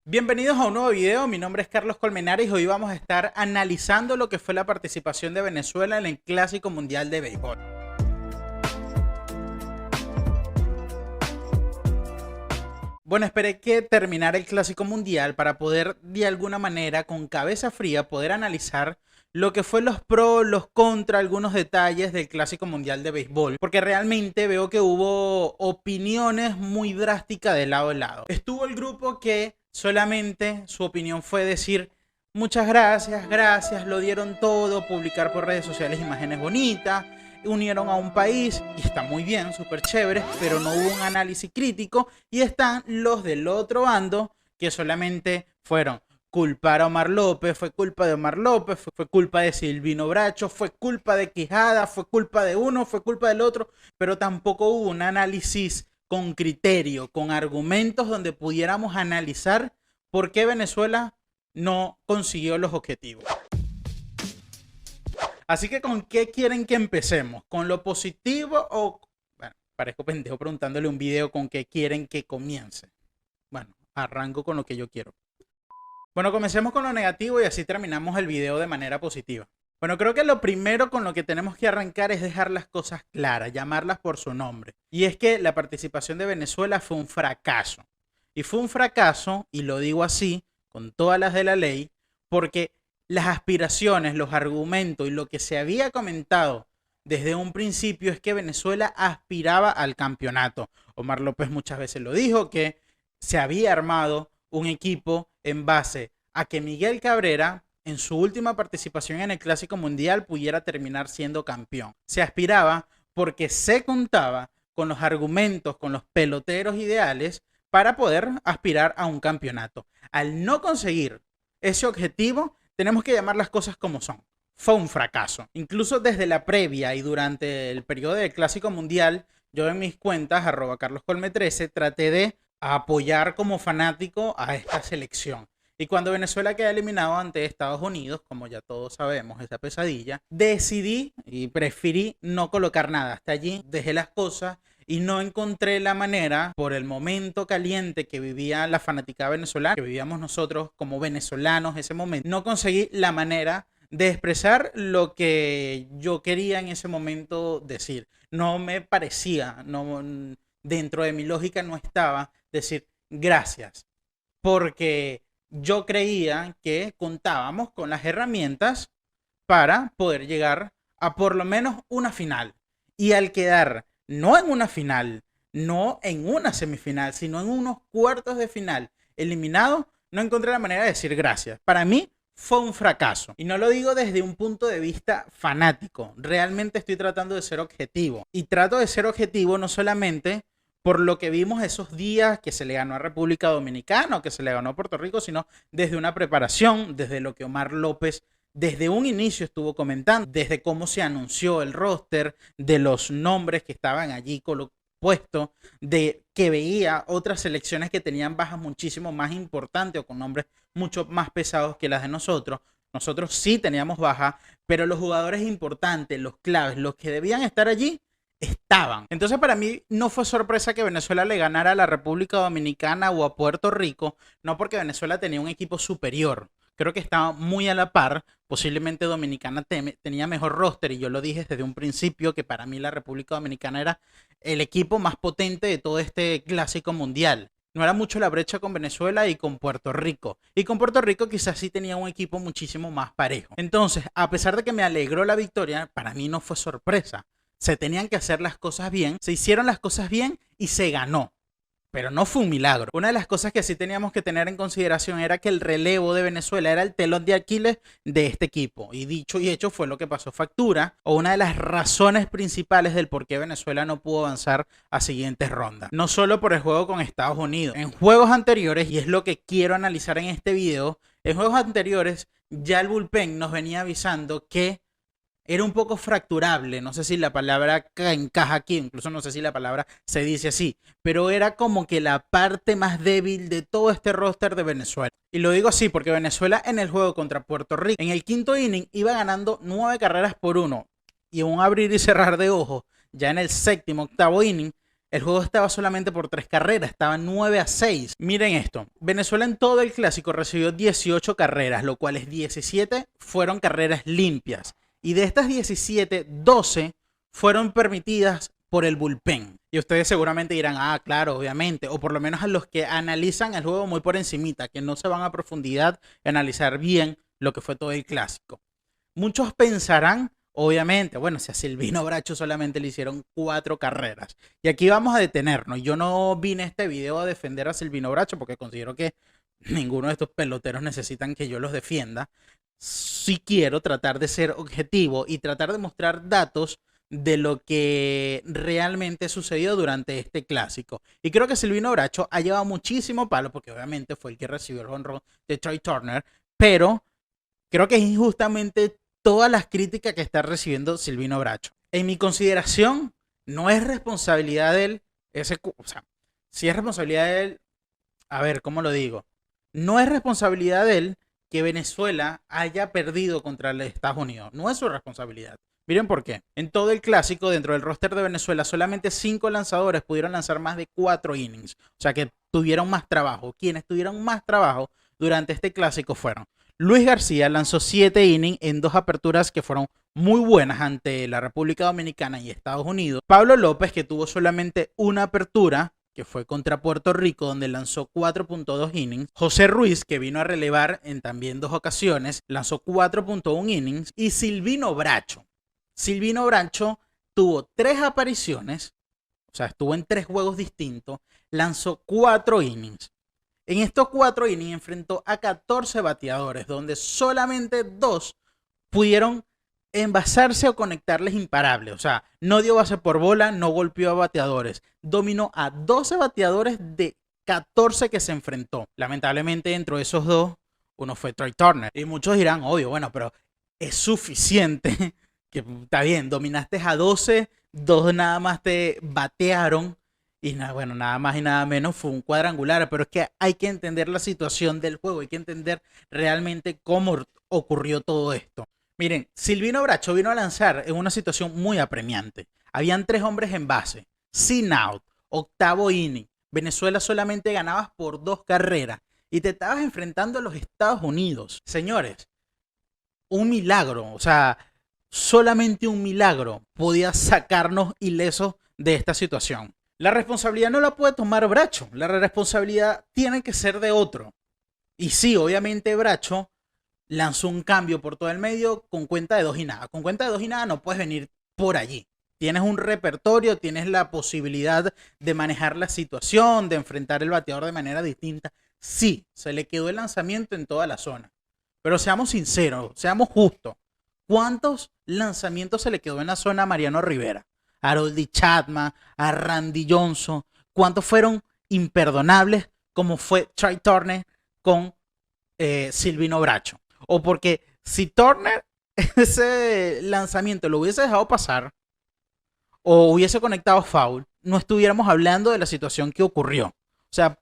Bienvenidos a un nuevo video, mi nombre es Carlos Colmenares y hoy vamos a estar analizando lo que fue la participación de Venezuela en el Clásico Mundial de Béisbol. Bueno, esperé que terminara el Clásico Mundial para poder de alguna manera, con cabeza fría, poder analizar lo que fue los pros, los contras, algunos detalles del Clásico Mundial de Béisbol, porque realmente veo que hubo opiniones muy drásticas de lado a lado. Estuvo el grupo que solamente su opinión fue decir muchas gracias, gracias, lo dieron todo, publicar por redes sociales imágenes bonitas, unieron a un país y está muy bien, súper chévere, pero no hubo un análisis crítico. Y están los del otro bando que solamente fueron culpar a Omar López, fue culpa de Omar López, fue culpa de Silvino Bracho, fue culpa de Quijada, fue culpa de uno, fue culpa del otro, pero tampoco hubo un análisis con criterio, con argumentos donde pudiéramos analizar por qué Venezuela no consiguió los objetivos. Así que, ¿con qué quieren que empecemos? ¿Con lo positivo o...? Bueno, parezco pendejo preguntándole un video con qué quieren que comience. Bueno, arranco con lo que yo quiero. Bueno, comencemos con lo negativo y así terminamos el video de manera positiva. Bueno, creo que lo primero con lo que tenemos que arrancar es dejar las cosas claras, llamarlas por su nombre. Y es que la participación de Venezuela fue un fracaso. Y fue un fracaso, y lo digo así, con todas las de la ley, porque las aspiraciones, los argumentos y lo que se había comentado desde un principio es que Venezuela aspiraba al campeonato. Omar López muchas veces lo dijo, que se había armado un equipo en base a que Miguel Cabrera, en su última participación en el Clásico Mundial, pudiera terminar siendo campeón. Se aspiraba porque se contaba con los argumentos, con los peloteros ideales para poder aspirar a un campeonato. Al no conseguir ese objetivo, tenemos que llamar las cosas como son. Fue un fracaso. Incluso desde la previa y durante el periodo del Clásico Mundial, yo en mis cuentas, @CarlosColme13, traté de apoyar como fanático a esta selección. Y cuando Venezuela queda eliminado ante Estados Unidos, como ya todos sabemos, esa pesadilla, decidí y preferí no colocar nada. Hasta allí dejé las cosas y no encontré la manera, por el momento caliente que vivía la fanaticada venezolana, que vivíamos nosotros como venezolanos ese momento, no conseguí la manera de expresar lo que yo quería en ese momento decir. No me parecía, no, dentro de mi lógica no estaba decir gracias, porque yo creía que contábamos con las herramientas para poder llegar a por lo menos una final. Y al quedar no en una final, no en una semifinal, sino en unos cuartos de final eliminado, no encontré la manera de decir gracias. Para mí fue un fracaso. Y no lo digo desde un punto de vista fanático. Realmente estoy tratando de ser objetivo. Y trato de ser objetivo no solamente por lo que vimos esos días que se le ganó a República Dominicana o que se le ganó a Puerto Rico, sino desde una preparación, desde lo que Omar López desde un inicio estuvo comentando, desde cómo se anunció el roster, de los nombres que estaban allí puestos, de que veía otras selecciones que tenían bajas muchísimo más importantes o con nombres mucho más pesados que las de nosotros. Nosotros sí teníamos bajas, pero los jugadores importantes, los claves, los que debían estar allí, estaban. Entonces para mí no fue sorpresa que Venezuela le ganara a la República Dominicana o a Puerto Rico, no porque Venezuela tenía un equipo superior. Creo que estaba muy a la par. Posiblemente Dominicana tenía mejor roster y yo lo dije desde un principio que para mí la República Dominicana era el equipo más potente de todo este Clásico Mundial. No era mucho la brecha con Venezuela y con Puerto Rico. Y con Puerto Rico quizás sí tenía un equipo muchísimo más parejo. Entonces, a pesar de que me alegró la victoria, para mí no fue sorpresa. Se tenían que hacer las cosas bien, se hicieron las cosas bien y se ganó. Pero no fue un milagro. Una de las cosas que sí teníamos que tener en consideración era que el relevo de Venezuela era el telón de Aquiles de este equipo. Y dicho y hecho fue lo que pasó factura, o una de las razones principales del por qué Venezuela no pudo avanzar a siguientes rondas. No solo por el juego con Estados Unidos. En juegos anteriores, y es lo que quiero analizar en este video, en juegos anteriores ya el bullpen nos venía avisando que era un poco fracturable, no sé si la palabra encaja aquí, incluso no sé si la palabra se dice así, pero era como que la parte más débil de todo este roster de Venezuela. Y lo digo así porque Venezuela en el juego contra Puerto Rico, en el quinto inning, iba ganando 9 carreras por 1, y un abrir y cerrar de ojos, ya en el séptimo, octavo inning, El juego estaba solamente por 3 carreras, estaba 9-6. Miren esto, Venezuela en todo el clásico recibió 18 carreras, lo cual es 17 fueron carreras limpias. Y de estas 17, 12 fueron permitidas por el bullpen. Y ustedes seguramente dirán, ah, claro, obviamente. O por lo menos a los que analizan el juego muy por encimita, que no se van a profundidad a analizar bien lo que fue todo el clásico. Muchos pensarán, obviamente, bueno, si a Silvino Bracho solamente le hicieron 4 carreras. Y aquí vamos a detenernos. Yo no vine a este video a defender a Silvino Bracho porque considero que ninguno de estos peloteros necesitan que yo los defienda. Sí quiero tratar de ser objetivo y tratar de mostrar datos de lo que realmente sucedió durante este clásico. Y creo que Silvino Bracho ha llevado muchísimo palo porque obviamente fue el que recibió el honrón de Trea Turner, pero creo que es injustamente todas las críticas que está recibiendo Silvino Bracho. En mi consideración, no es responsabilidad de él, o sea, si es responsabilidad de él, a ver, ¿cómo lo digo? No es responsabilidad de él que Venezuela haya perdido contra los Estados Unidos. No es su responsabilidad. Miren por qué. En todo el clásico, dentro del roster de Venezuela, solamente 5 lanzadores pudieron lanzar más de 4 innings. O sea que tuvieron más trabajo. Quienes tuvieron más trabajo durante este clásico fueron Luis García, lanzó 7 innings en 2 aperturas que fueron muy buenas ante la República Dominicana y Estados Unidos. Pablo López, que tuvo solamente una apertura, que fue contra Puerto Rico, donde lanzó 4.2 innings. José Ruiz, que vino a relevar en también 2 ocasiones, lanzó 4.1 innings. Y Silvino Bracho. Silvino Bracho tuvo 3 apariciones, o sea, estuvo en 3 juegos distintos, lanzó 4 innings. En estos 4 innings enfrentó a 14 bateadores, donde solamente 2 pudieron envasarse o conectarles imparables. O sea, no dio base por bola, no golpeó a bateadores. Dominó a 12 bateadores de 14 que se enfrentó. Lamentablemente, dentro de esos 2, uno fue Trea Turner. Y muchos dirán, obvio, bueno, pero es suficiente. Que está bien, dominaste a 12, 2 nada más te batearon. Y nada, bueno, nada más y nada menos fue un cuadrangular, pero es que hay que entender la situación del juego, hay que entender realmente cómo ocurrió todo esto. Miren, Silvino Bracho vino a lanzar en una situación muy apremiante. Habían 3 hombres en base, sin out, octavo inning. Venezuela solamente ganabas por 2 carreras y te estabas enfrentando a los Estados Unidos. Señores, un milagro, o sea, solamente un milagro podía sacarnos ilesos de esta situación. La responsabilidad no la puede tomar Bracho, la responsabilidad tiene que ser de otro. Y sí, obviamente Bracho lanzó un cambio por todo el medio con cuenta de 2 y nada. Con cuenta de 2 y nada no puedes venir por allí. Tienes un repertorio, tienes la posibilidad de manejar la situación, de enfrentar el bateador de manera distinta. Sí, se le quedó el lanzamiento en toda la zona. Pero seamos sinceros, seamos justos. ¿Cuántos lanzamientos se le quedó en la zona a Mariano Rivera? A Harold Chapman, a Randy Johnson. ¿Cuántos fueron imperdonables como fue Trea Turner con Silvino Bracho? O porque si Turner ese lanzamiento lo hubiese dejado pasar o hubiese conectado foul, no estuviéramos hablando de la situación que ocurrió. O sea,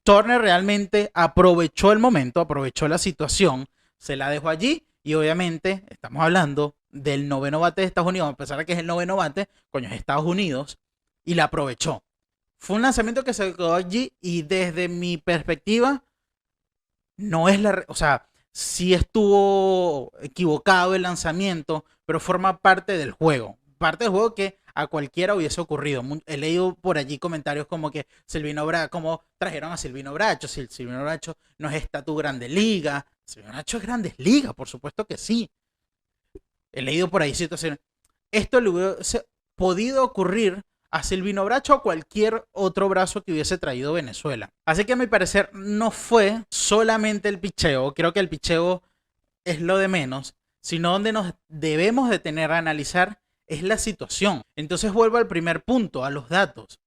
Turner realmente aprovechó el momento, aprovechó la situación, se la dejó allí y obviamente estamos hablando del noveno bate de Estados Unidos, a pesar de que es el noveno bate, coño, es Estados Unidos, y la aprovechó. Fue un lanzamiento que se quedó allí y desde mi perspectiva no es la... O sea, sí estuvo equivocado el lanzamiento, pero forma parte del juego. Parte del juego que a cualquiera hubiese ocurrido. He leído por allí comentarios como que Silvino Bracho, como trajeron a Silvino Bracho, si Silvino Bracho no es estatus Grandes Ligas. Silvino Bracho es Grandes Ligas, por supuesto que sí. He leído por ahí situaciones. Esto le hubiese podido ocurrir a Silvino Bracho o cualquier otro brazo que hubiese traído Venezuela. Así que a mi parecer no fue solamente el picheo, creo que el picheo es lo de menos, sino donde nos debemos detener a analizar es la situación. Entonces vuelvo al primer punto, a los datos.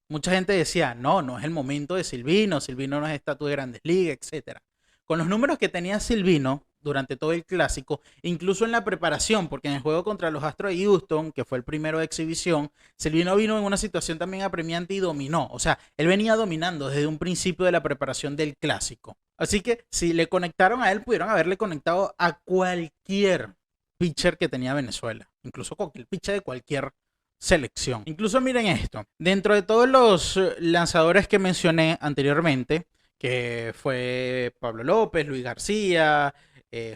Mucha gente decía, no, no es el momento de Silvino, Silvino no es estatus de Grandes Ligas, etc. Con los números que tenía Silvino durante todo el clásico, incluso en la preparación, porque en el juego contra los Astros de Houston, que fue el primero de exhibición, Silvino vino en una situación también apremiante y dominó. O sea, él venía dominando desde un principio de la preparación del clásico. Así que si le conectaron a él, pudieron haberle conectado a cualquier pitcher que tenía Venezuela, incluso cualquier pitcher de cualquier selección. Incluso miren esto, dentro de todos los lanzadores que mencioné anteriormente, que fue Pablo López, Luis García,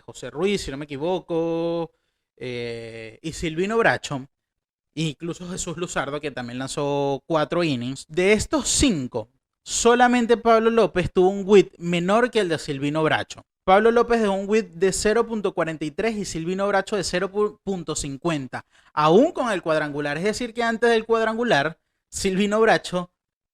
José Ruiz, si no me equivoco, y Silvino Bracho, incluso Jesús Luzardo, que también lanzó 4 innings. De estos 5, solamente Pablo López tuvo un WHIP menor que el de Silvino Bracho. Pablo López dejó un WHIP de 0.43 y Silvino Bracho de 0.50, aún con el cuadrangular. Es decir, que antes del cuadrangular, Silvino Bracho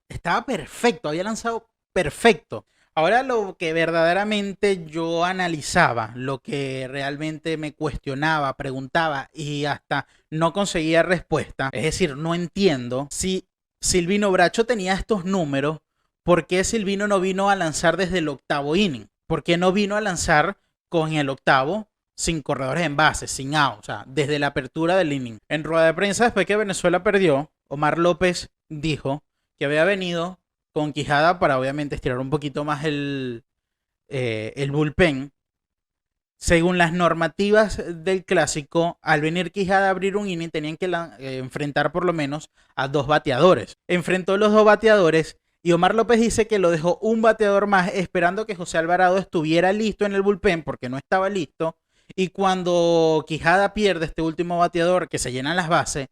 estaba perfecto, había lanzado perfecto. Ahora lo que verdaderamente yo analizaba, lo que realmente me cuestionaba, preguntaba y hasta no conseguía respuesta, es decir, no entiendo si Silvino Bracho tenía estos números, ¿por qué Silvino no vino a lanzar desde el 8º inning? ¿Por qué no vino a lanzar con el 8º sin corredores en base, sin out, o sea, desde la apertura del inning? En rueda de prensa, después que Venezuela perdió, Omar López dijo que había venido con Quijada para obviamente estirar un poquito más el bullpen. Según las normativas del clásico, al venir Quijada a abrir un inning tenían que enfrentar por lo menos a 2 bateadores. Enfrentó los 2 bateadores y Omar López dice que lo dejó un bateador más esperando que José Alvarado estuviera listo en el bullpen porque no estaba listo. Y cuando Quijada pierde este último bateador que se llenan las bases,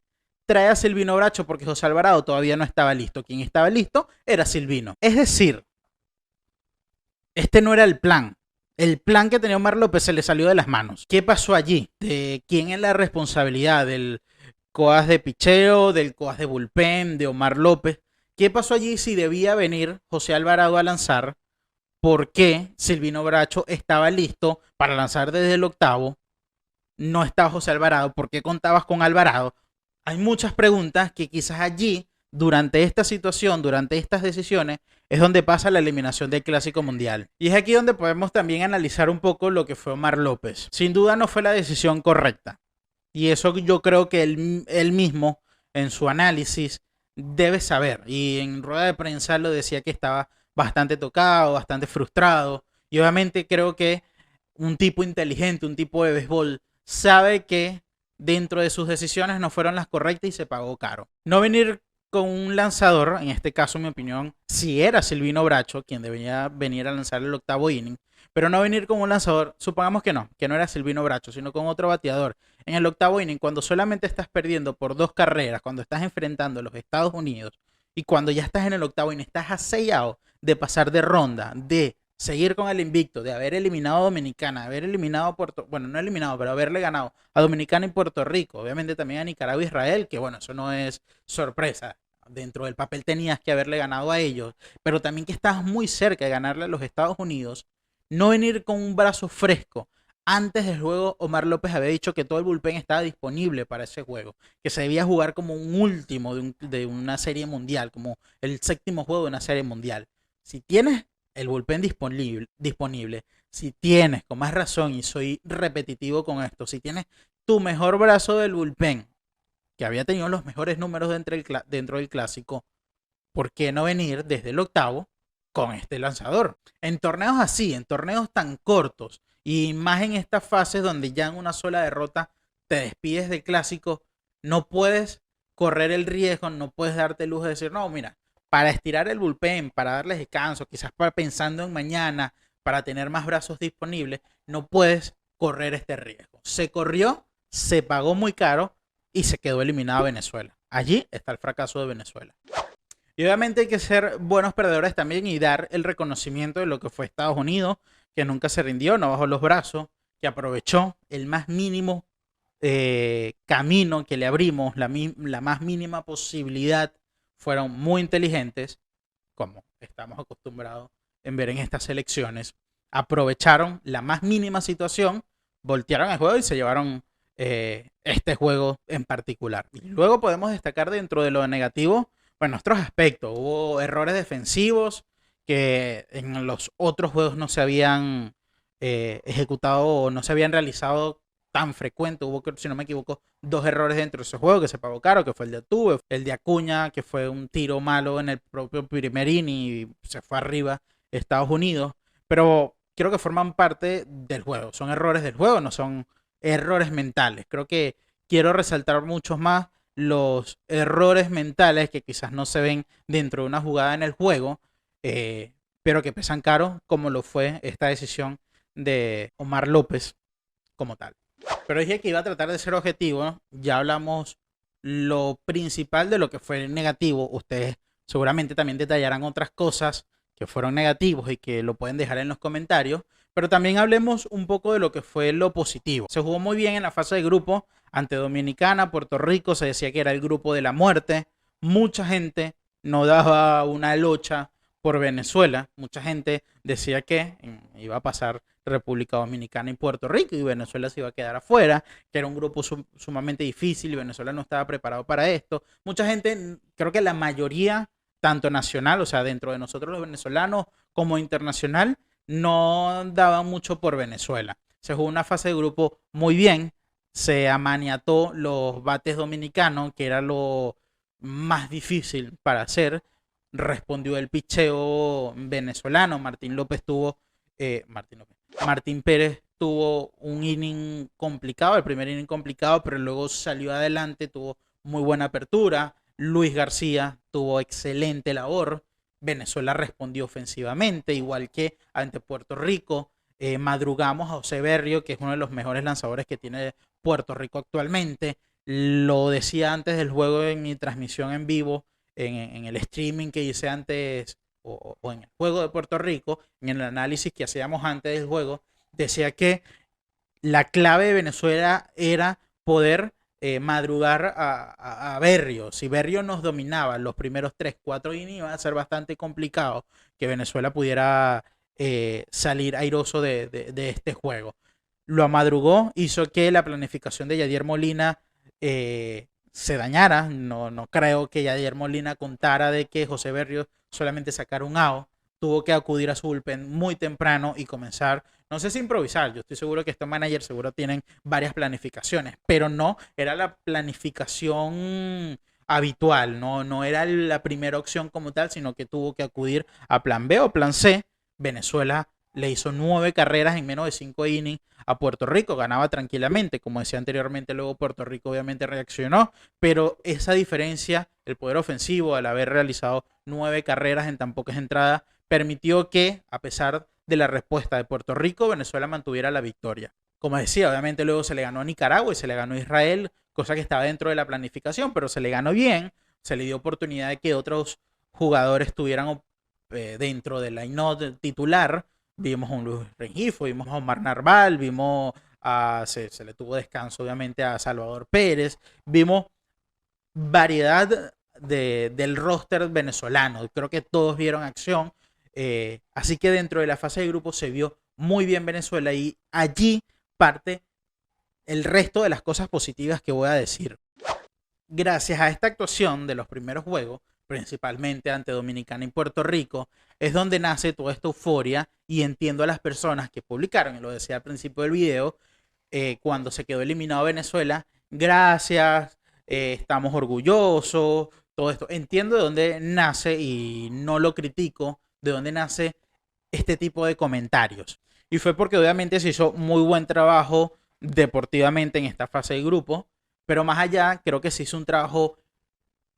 trae a Silvino Bracho porque José Alvarado todavía no estaba listo. Quien estaba listo era Silvino. Es decir, este no era el plan. El plan que tenía Omar López se le salió de las manos. ¿Qué pasó allí? ¿De quién es la responsabilidad? ¿Del coas de picheo, del coas de bullpen, de Omar López? ¿Qué pasó allí si debía venir José Alvarado a lanzar? ¿Por qué Silvino Bracho estaba listo para lanzar desde el 8º? No estaba José Alvarado. ¿Por qué contabas con Alvarado? Hay muchas preguntas que quizás allí, durante esta situación, durante estas decisiones, es donde pasa la eliminación del Clásico Mundial. Y es aquí donde podemos también analizar un poco lo que fue Omar López. Sin duda no fue la decisión correcta. Y eso yo creo que él mismo, en su análisis, debe saber. Y en rueda de prensa lo decía que estaba bastante tocado, bastante frustrado. Y obviamente creo que un tipo inteligente, un tipo de béisbol, sabe que dentro de sus decisiones no fueron las correctas y se pagó caro. No venir con un lanzador, en este caso, en mi opinión, si era Silvino Bracho, quien debería venir a lanzar el 8º inning, pero no venir con un lanzador, supongamos que no era Silvino Bracho, sino con otro bateador. En el 8º inning, cuando solamente estás perdiendo por 2 carreras, cuando estás enfrentando a los Estados Unidos y cuando ya estás en el 8º inning, estás a 6 outs de pasar de ronda, de seguir con el invicto, de haber eliminado a Dominicana, de haber eliminado a Puerto, bueno, no eliminado, pero haberle ganado a Dominicana y Puerto Rico, obviamente también a Nicaragua e Israel, que bueno, eso no es sorpresa. Dentro del papel tenías que haberle ganado a ellos, pero también que estabas muy cerca de ganarle a los Estados Unidos. No venir con un brazo fresco. Antes del juego, Omar López había dicho que todo el bullpen estaba disponible para ese juego, que se debía jugar como un último de una serie mundial, como el 7º juego de una serie mundial. Si tienes el bullpen disponible, si tienes, con más razón, y soy repetitivo con esto, si tienes tu mejor brazo del bullpen, que había tenido los mejores números dentro del clásico, ¿por qué no venir desde el 8º con este lanzador? En torneos así, en torneos tan cortos, y más en estas fases donde ya en una sola derrota te despides del clásico, no puedes correr el riesgo, no puedes darte el lujo de decir, no, mira, para estirar el bullpen, para darles descanso, quizás para pensando en mañana, para tener más brazos disponibles, no puedes correr este riesgo. Se corrió, se pagó muy caro y se quedó eliminado Venezuela. Allí está el fracaso de Venezuela. Y obviamente hay que ser buenos perdedores también y dar el reconocimiento de lo que fue Estados Unidos, que nunca se rindió, no bajó los brazos, que aprovechó el más mínimo camino que le abrimos, la más mínima posibilidad. Fueron muy inteligentes, como estamos acostumbrados en ver en estas elecciones. Aprovecharon la más mínima situación, voltearon el juego y se llevaron este juego en particular. Y luego podemos destacar dentro de lo negativo, bueno, otros aspectos. Hubo errores defensivos que en los otros juegos no se habían ejecutado o no se habían realizado tan frecuente. Hubo, si no me equivoco, 2 errores dentro de ese juego que se pagó caro, que fue el de Tuve, el de Acuña, que fue un tiro malo en el propio primer inning y se fue arriba Estados Unidos. Pero creo que forman parte del juego. Son errores del juego, no son errores mentales. Creo que quiero resaltar muchos más los errores mentales que quizás no se ven dentro de una jugada en el juego, pero que pesan caro, como lo fue esta decisión de Omar López como tal. Pero dije que iba a tratar de ser objetivo, ¿no? Ya hablamos lo principal de lo que fue negativo. Ustedes seguramente también detallarán otras cosas que fueron negativos y que lo pueden dejar en los comentarios. Pero también hablemos un poco de lo que fue lo positivo. Se jugó muy bien en la fase de grupo ante Dominicana, Puerto Rico. Se decía que era el grupo de la muerte. Mucha gente no daba una locha por Venezuela. Mucha gente decía que iba a pasar República Dominicana y Puerto Rico y Venezuela se iba a quedar afuera, que era un grupo sumamente difícil y Venezuela no estaba preparado para esto. Mucha gente, creo que la mayoría, tanto nacional, o sea, dentro de nosotros los venezolanos, como internacional, no daban mucho por Venezuela. Se jugó una fase de grupo muy bien, se amaniató los bates dominicanos, que era lo más difícil para hacer. Respondió el picheo venezolano. Martín Pérez tuvo un inning complicado, el primer inning complicado, pero luego salió adelante, tuvo muy buena apertura. Luis García tuvo excelente labor. Venezuela respondió ofensivamente, igual que ante Puerto Rico. Madrugamos a José Berrio, que es uno de los mejores lanzadores que tiene Puerto Rico actualmente. Lo decía antes del juego en mi transmisión en vivo, en el streaming que hice antes, o en el juego de Puerto Rico, en el análisis que hacíamos antes del juego, decía que la clave de Venezuela era poder madrugar a Berrio. Si Berrio nos dominaba los primeros 3-4 innings, iba a ser bastante complicado que Venezuela pudiera salir airoso de este juego. Lo amadrugó, hizo que la planificación de Yadier Molina se dañara. No creo que Yadier Molina contara de que José Berrio solamente sacara un out. Tuvo que acudir a su bullpen muy temprano y comenzar, no sé si improvisar, yo estoy seguro que estos managers seguro tienen varias planificaciones, pero no era la planificación habitual, no era la primera opción como tal, sino que tuvo que acudir a plan B o plan C. Venezuela le hizo 9 carreras en menos de 5 innings a Puerto Rico, ganaba tranquilamente, como decía anteriormente. Luego Puerto Rico obviamente reaccionó, pero esa diferencia, el poder ofensivo al haber realizado 9 carreras en tan pocas entradas, permitió que, a pesar de la respuesta de Puerto Rico, Venezuela mantuviera la victoria. Como decía, obviamente luego se le ganó a Nicaragua y se le ganó a Israel, cosa que estaba dentro de la planificación, pero se le ganó bien, se le dio oportunidad de que otros jugadores estuvieran dentro del line-up titular. Vimos a un Luis Rengifo, vimos a Omar Narval, se le tuvo descanso obviamente a Salvador Pérez, vimos variedad del roster venezolano. Creo que todos vieron acción. Así que dentro de la fase de grupo se vio muy bien Venezuela y allí parte el resto de las cosas positivas que voy a decir. Gracias a esta actuación de los primeros juegos, principalmente ante Dominicana y Puerto Rico, es donde nace toda esta euforia y entiendo a las personas que publicaron, y lo decía al principio del video, cuando se quedó eliminado Venezuela, gracias, estamos orgullosos, todo esto. Entiendo de dónde nace y no lo critico, de dónde nace este tipo de comentarios. Y fue porque obviamente se hizo muy buen trabajo deportivamente en esta fase de grupo, pero más allá creo que se hizo un trabajo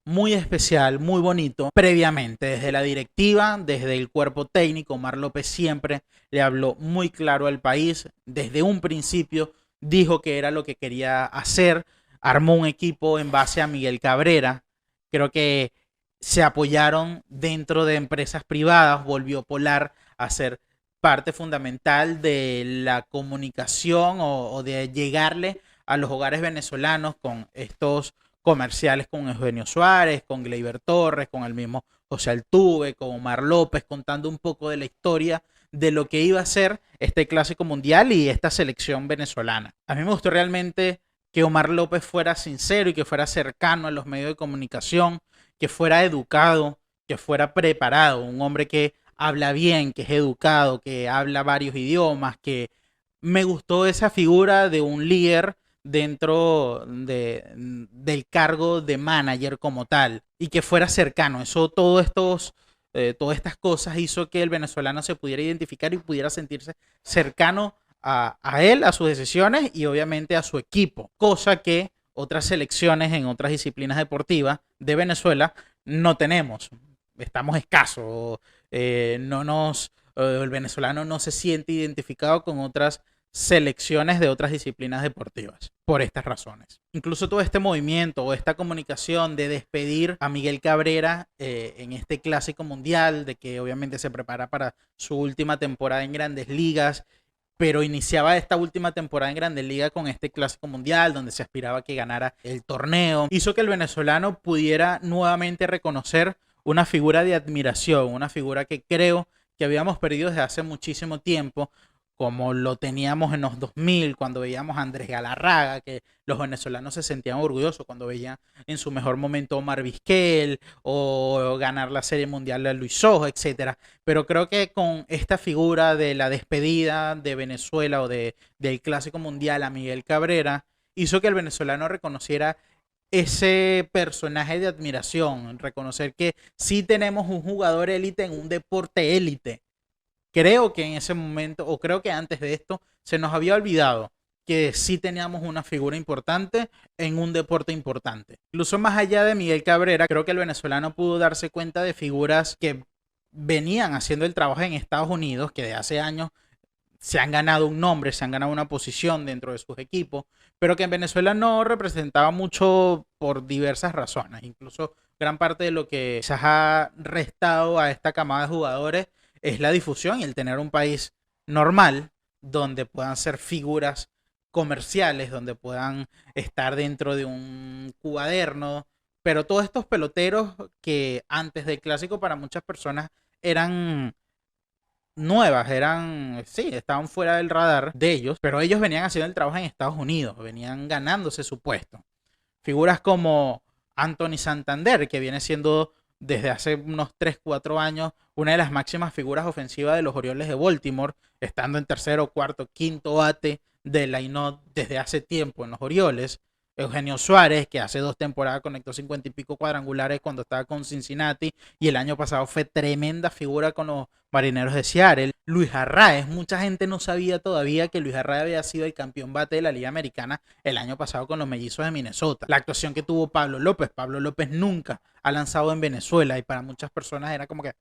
muy especial, muy bonito, previamente, desde la directiva, desde el cuerpo técnico. Omar López siempre le habló muy claro al país, desde un principio dijo que era lo que quería hacer, armó un equipo en base a Miguel Cabrera. Creo que se apoyaron dentro de empresas privadas, volvió Polar a ser parte fundamental de la comunicación o de llegarle a los hogares venezolanos con estos comerciales con Eugenio Suárez, con Gleyber Torres, con el mismo José Altuve, con Omar López, contando un poco de la historia de lo que iba a ser este clásico mundial y esta selección venezolana. A mí me gustó realmente que Omar López fuera sincero y que fuera cercano a los medios de comunicación, que fuera educado, que fuera preparado, un hombre que habla bien, que es educado, que habla varios idiomas, que me gustó esa figura de un líder dentro del cargo de manager como tal y que fuera cercano. Eso, todas estas cosas hizo que el venezolano se pudiera identificar y pudiera sentirse cercano a él, a sus decisiones y obviamente a su equipo, cosa que otras selecciones en otras disciplinas deportivas de Venezuela no tenemos. Estamos escasos. El venezolano no se siente identificado con otras selecciones de otras disciplinas deportivas por estas razones. Incluso todo este movimiento o esta comunicación de despedir a Miguel Cabrera en este clásico mundial, de que obviamente se prepara para su última temporada en Grandes Ligas, pero iniciaba esta última temporada en Grandes Ligas con este clásico mundial donde se aspiraba a que ganara el torneo, hizo que el venezolano pudiera nuevamente reconocer una figura de admiración, una figura que creo que habíamos perdido desde hace muchísimo tiempo, como lo teníamos en los 2000, cuando veíamos a Andrés Galarraga, que los venezolanos se sentían orgullosos cuando veían en su mejor momento a Omar Vizquel o ganar la Serie Mundial de Luis Sojo, etcétera. Pero creo que con esta figura de la despedida de Venezuela o del Clásico Mundial a Miguel Cabrera, hizo que el venezolano reconociera ese personaje de admiración, reconocer que sí tenemos un jugador élite en un deporte élite. Creo que en ese momento, o creo que antes de esto, se nos había olvidado que sí teníamos una figura importante en un deporte importante. Incluso más allá de Miguel Cabrera, creo que el venezolano pudo darse cuenta de figuras que venían haciendo el trabajo en Estados Unidos, que de hace años se han ganado un nombre, se han ganado una posición dentro de sus equipos, pero que en Venezuela no representaba mucho por diversas razones. Incluso gran parte de lo que se ha restado a esta camada de jugadores es la difusión y el tener un país normal donde puedan ser figuras comerciales, donde puedan estar dentro de un cuaderno, pero todos estos peloteros que antes del clásico para muchas personas eran nuevas, sí, estaban fuera del radar de ellos, pero ellos venían haciendo el trabajo en Estados Unidos, venían ganándose su puesto. Figuras como Anthony Santander, que viene siendo desde hace unos 3, 4 años una de las máximas figuras ofensivas de los Orioles de Baltimore, estando en tercero, cuarto, quinto bate de line-up desde hace tiempo en los Orioles. Eugenio Suárez, que hace 2 temporadas conectó 50 y pico cuadrangulares cuando estaba con Cincinnati y el año pasado fue tremenda figura con los Marineros de Seattle. Luis Arraez, mucha gente no sabía todavía que Luis Arraez había sido el campeón bate de la Liga Americana el año pasado con los Mellizos de Minnesota. La actuación que tuvo Pablo López nunca ha lanzado en Venezuela y para muchas personas era como que,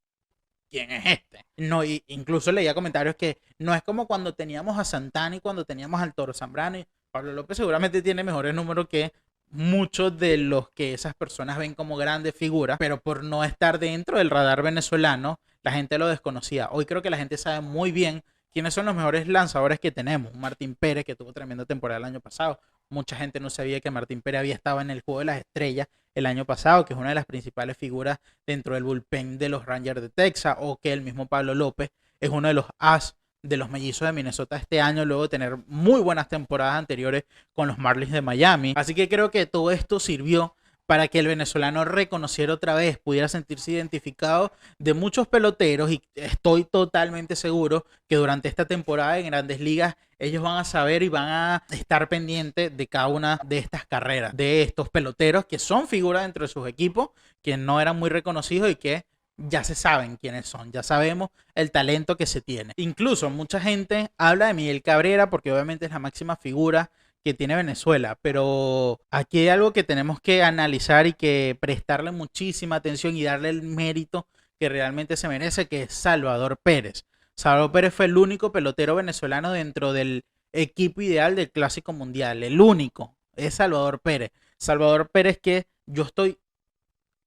¿quién es este? No, incluso leía comentarios que no es como cuando teníamos a Santana y cuando teníamos al Toro Zambrano. Y Pablo López seguramente tiene mejores números que muchos de los que esas personas ven como grandes figuras, pero por no estar dentro del radar venezolano, la gente lo desconocía. Hoy creo que la gente sabe muy bien quiénes son los mejores lanzadores que tenemos. Martín Pérez, que tuvo tremenda temporada el año pasado. Mucha gente no sabía que Martín Pérez había estado en el Juego de las Estrellas el año pasado, que es una de las principales figuras dentro del bullpen de los Rangers de Texas, o que el mismo Pablo López es uno de los as de los Mellizos de Minnesota este año, luego de tener muy buenas temporadas anteriores con los Marlins de Miami. Así que creo que todo esto sirvió para que el venezolano reconociera otra vez, pudiera sentirse identificado de muchos peloteros, y estoy totalmente seguro que durante esta temporada en Grandes Ligas ellos van a saber y van a estar pendientes de cada una de estas carreras, de estos peloteros que son figuras dentro de sus equipos, que no eran muy reconocidos y que ya se saben quiénes son, ya sabemos el talento que se tiene. Incluso mucha gente habla de Miguel Cabrera porque obviamente es la máxima figura que tiene Venezuela, pero aquí hay algo que tenemos que analizar y que prestarle muchísima atención y darle el mérito que realmente se merece, que es Salvador Pérez. Salvador Pérez fue el único pelotero venezolano dentro del equipo ideal del Clásico Mundial, el único, es Salvador Pérez. Salvador Pérez, que yo estoy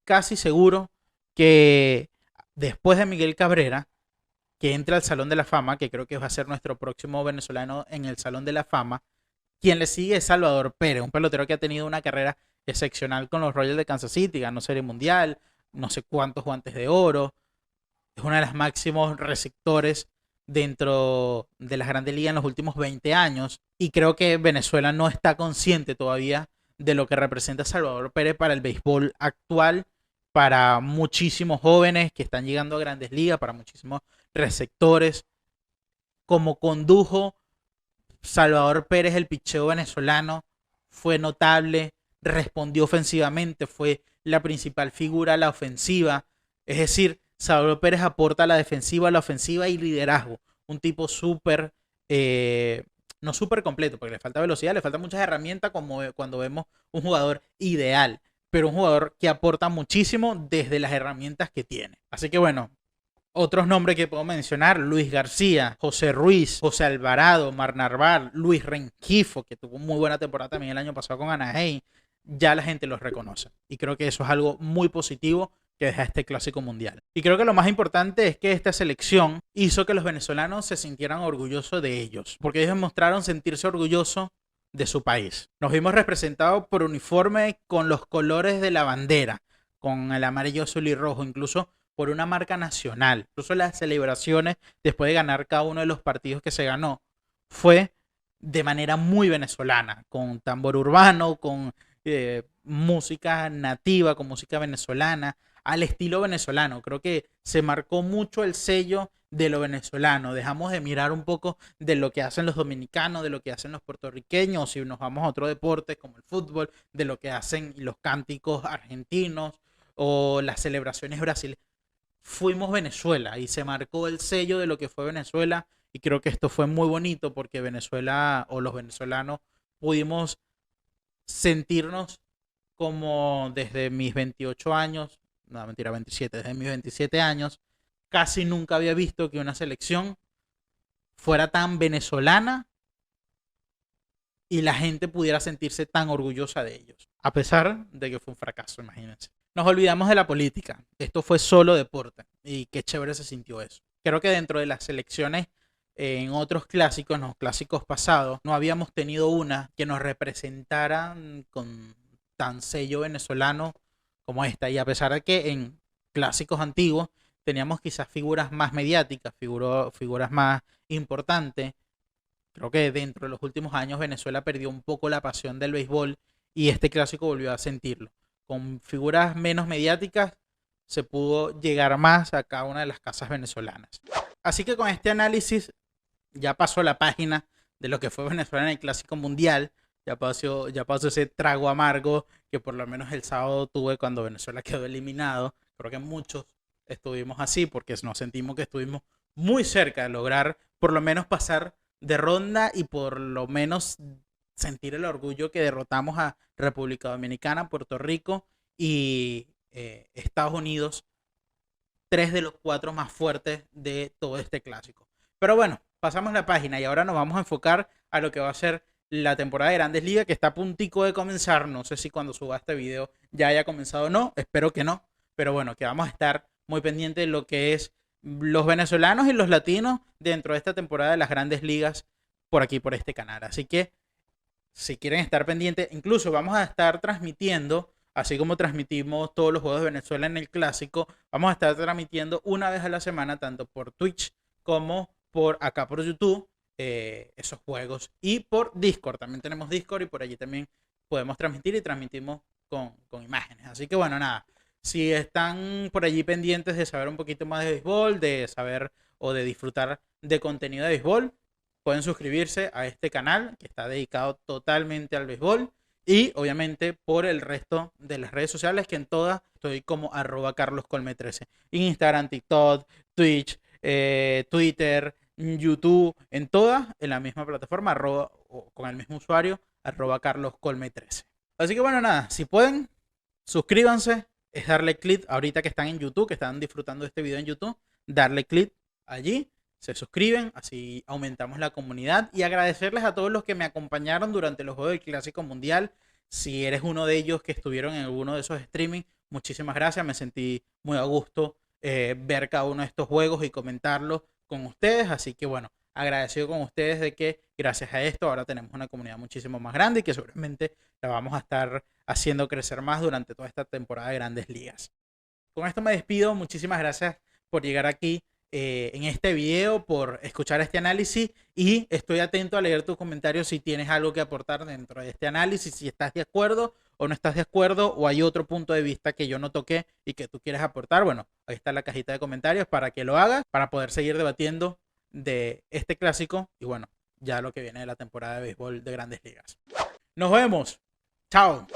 casi seguro que después de Miguel Cabrera, que entra al Salón de la Fama, que creo que va a ser nuestro próximo venezolano en el Salón de la Fama, quien le sigue es Salvador Pérez, un pelotero que ha tenido una carrera excepcional con los Royals de Kansas City, ganó Serie Mundial, no sé cuántos guantes de oro, es uno de los máximos receptores dentro de las Grandes Ligas en los últimos 20 años, y creo que Venezuela no está consciente todavía de lo que representa Salvador Pérez para el béisbol actual, para muchísimos jóvenes que están llegando a Grandes Ligas, para muchísimos receptores, como condujo Salvador Pérez, el picheo venezolano, fue notable, respondió ofensivamente, fue la principal figura a la ofensiva. Es decir, Salvador Pérez aporta a la defensiva, a la ofensiva y liderazgo. Un tipo súper no súper completo, porque le falta velocidad, le faltan muchas herramientas como cuando vemos un jugador ideal, pero un jugador que aporta muchísimo desde las herramientas que tiene. Así que bueno, otros nombres que puedo mencionar: Luis García, José Ruiz, José Alvarado, Mar Narvar, Luis Rengifo, que tuvo muy buena temporada también el año pasado con Anaheim. Ya la gente los reconoce. Y creo que eso es algo muy positivo que deja este clásico mundial. Y creo que lo más importante es que esta selección hizo que los venezolanos se sintieran orgullosos de ellos, porque ellos mostraron sentirse orgullosos de su país. Nos vimos representados por uniforme con los colores de la bandera, con el amarillo, azul y rojo, incluso por una marca nacional. Incluso las celebraciones después de ganar cada uno de los partidos que se ganó fue de manera muy venezolana, con tambor urbano, con música nativa, con música venezolana, al estilo venezolano. Creo que se marcó mucho el sello de lo venezolano. Dejamos de mirar un poco de lo que hacen los dominicanos, de lo que hacen los puertorriqueños, si nos vamos a otro deporte como el fútbol, de lo que hacen los cánticos argentinos o las celebraciones brasileñas. Fuimos Venezuela y se marcó el sello de lo que fue Venezuela, y creo que esto fue muy bonito porque Venezuela o los venezolanos pudimos sentirnos como desde mis 28 años, no mentira, 27, desde mis 27 años, casi nunca había visto que una selección fuera tan venezolana y la gente pudiera sentirse tan orgullosa de ellos, a pesar de que fue un fracaso, imagínense. Nos olvidamos de la política, esto fue solo deporte y qué chévere se sintió eso. Creo que dentro de las selecciones en otros clásicos, en los clásicos pasados, no habíamos tenido una que nos representara con tan sello venezolano como esta. Y a pesar de que en clásicos antiguos teníamos quizás figuras más mediáticas, figuras más importantes, creo que dentro de los últimos años Venezuela perdió un poco la pasión del béisbol y este clásico volvió a sentirlo. Con figuras menos mediáticas se pudo llegar más a cada una de las casas venezolanas. Así que con este análisis ya pasó la página de lo que fue Venezuela en el Clásico Mundial. Ya pasó ese trago amargo que por lo menos el sábado tuve cuando Venezuela quedó eliminado. Creo que muchos estuvimos así porque nos sentimos que estuvimos muy cerca de lograr por lo menos pasar de ronda y por lo menos sentir el orgullo que derrotamos a República Dominicana, Puerto Rico y Estados Unidos, 3 de los 4 más fuertes de todo este clásico. Pero bueno, pasamos la página y ahora nos vamos a enfocar a lo que va a ser la temporada de Grandes Ligas, que está a puntico de comenzar. No sé si cuando suba este video ya haya comenzado o no, espero que no, pero bueno, que vamos a estar muy pendientes de lo que es los venezolanos y los latinos dentro de esta temporada de las Grandes Ligas por aquí, por este canal. Así que si quieren estar pendientes, incluso vamos a estar transmitiendo, así como transmitimos todos los juegos de Venezuela en el Clásico, vamos a estar transmitiendo una vez a la semana, tanto por Twitch como por acá por YouTube, esos juegos, y por Discord. También tenemos Discord y por allí también podemos transmitir y transmitimos con imágenes. Así que bueno, nada, si están por allí pendientes de saber un poquito más de béisbol, de saber o de disfrutar de contenido de béisbol, pueden suscribirse a este canal que está dedicado totalmente al béisbol. Y obviamente por el resto de las redes sociales, que en todas estoy como @carloscolme13. Instagram, TikTok, Twitch, Twitter, YouTube, en todas en la misma plataforma, con el mismo usuario, @carloscolme13. Así que bueno, nada, si pueden, suscríbanse, es darle clic ahorita que están en YouTube, que están disfrutando de este video en YouTube, darle clic allí, se suscriben, así aumentamos la comunidad, y agradecerles a todos los que me acompañaron durante los Juegos del Clásico Mundial. Si eres uno de ellos que estuvieron en alguno de esos streaming, muchísimas gracias, me sentí muy a gusto ver cada uno de estos juegos y comentarlos con ustedes. Así que bueno, agradecido con ustedes de que gracias a esto ahora tenemos una comunidad muchísimo más grande y que seguramente la vamos a estar haciendo crecer más durante toda esta temporada de Grandes Ligas. Con esto me despido, muchísimas gracias por llegar aquí en este video, por escuchar este análisis, y estoy atento a leer tus comentarios si tienes algo que aportar dentro de este análisis, si estás de acuerdo o no estás de acuerdo, o hay otro punto de vista que yo no toqué y que tú quieres aportar. Bueno, ahí está la cajita de comentarios para que lo hagas, para poder seguir debatiendo de este clásico y bueno, ya lo que viene de la temporada de béisbol de Grandes Ligas. Nos vemos, chao.